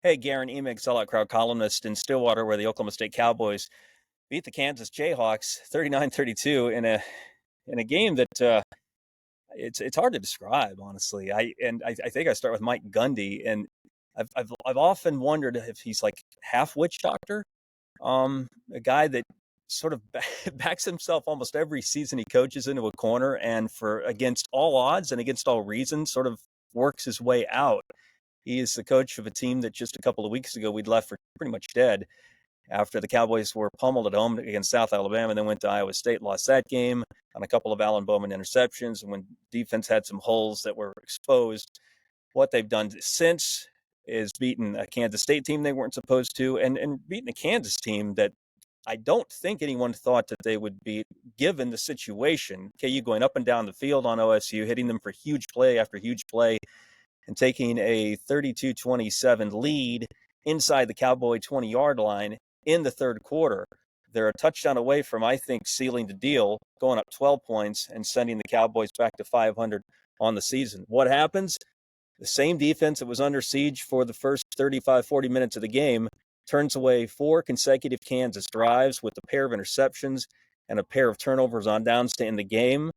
Hey, Guerin Emig, sellout crowd columnist in Stillwater, where the Oklahoma State Cowboys beat the Kansas Jayhawks 39-32 in a game that it's hard to describe, honestly. I think I start with Mike Gundy, and I've often wondered if he's like half witch doctor, a guy that sort of backs himself almost every season he coaches into a corner, and for against all odds and against all reasons, sort of works his way out. He is the coach of a team that just a couple of weeks ago we'd left for pretty much dead after the Cowboys were pummeled at home against South Alabama and then went to Iowa State, lost that game on a couple of Alan Bowman interceptions. And when defense had some holes that were exposed, what they've done since is beaten a Kansas State team they weren't supposed to, and beaten a Kansas team that I don't think anyone thought that they would beat, given the situation. KU going up and down the field on OSU, hitting them for huge play after huge play, and taking a 32-27 lead inside the Cowboy 20-yard line in the third quarter. They're a touchdown away from, I think, sealing the deal, going up 12 points and sending the Cowboys back to 500 on the season. What happens? The same defense that was under siege for the first 35, 40 minutes of the game turns away 4 consecutive Kansas drives with a pair of interceptions and a pair of turnovers on downs to end the game.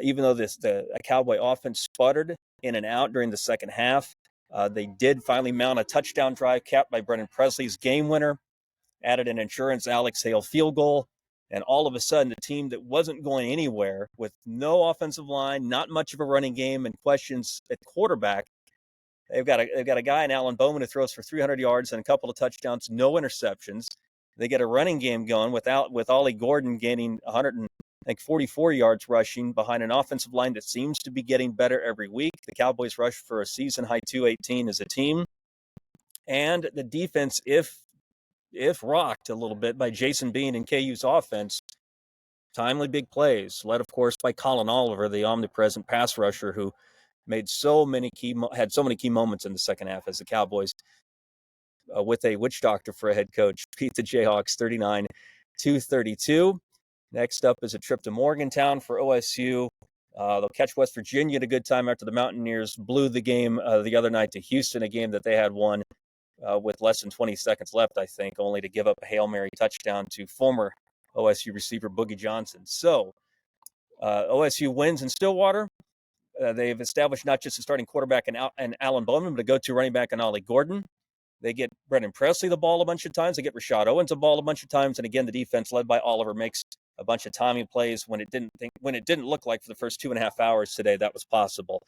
Even though the Cowboy offense sputtered in and out during the second half, they did finally mount a touchdown drive capped by Brennan Presley's game winner, added an insurance Alex Hale field goal, and all of a sudden a team that wasn't going anywhere with no offensive line, not much of a running game, and questions at quarterback. They've got a guy in Alan Bowman who throws for 300 yards and a couple of touchdowns, no interceptions. They get a running game going with Ollie Gordon gaining 144 yards rushing behind an offensive line that seems to be getting better every week. The Cowboys rushed for a season-high 218 as a team. And the defense, if rocked a little bit by Jason Bean and KU's offense, timely big plays, led, of course, by Colin Oliver, the omnipresent pass rusher who had so many key moments in the second half as the Cowboys, with a witch doctor for a head coach, beat the Jayhawks 39-32. Next up is a trip to Morgantown for OSU. They'll catch West Virginia at a good time after the Mountaineers blew the game the other night to Houston, a game that they had won with less than 20 seconds left, I think, only to give up a Hail Mary touchdown to former OSU receiver Boogie Johnson. So OSU wins in Stillwater. They've established not just a starting quarterback in Alan Bowman, but a go-to running back in Ollie Gordon. They get Brennan Presley the ball a bunch of times. They get Rashad Owens the ball a bunch of times. And again, the defense led by Oliver makes a bunch of timing plays when it didn't look like for the first 2.5 hours today that was possible.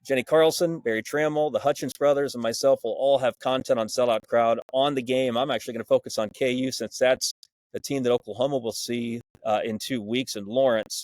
Jenny Carlson, Barry Trammell, the Hutchins brothers, and myself will all have content on Sellout Crowd on the game. I'm actually going to focus on KU since that's the team that Oklahoma will see in 2 weeks in Lawrence.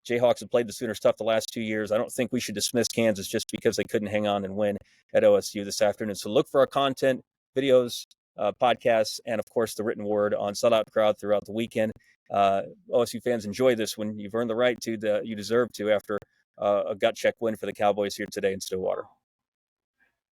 Jayhawks have played the Sooners tough the last 2 years. I don't think we should dismiss Kansas just because they couldn't hang on and win at OSU this afternoon. So look for our content, videos, podcasts, and, of course, the written word on Sellout Crowd throughout the weekend. OSU fans, enjoy this one. You've earned the right to. You deserve to after a gut check win for the Cowboys here today in Stillwater.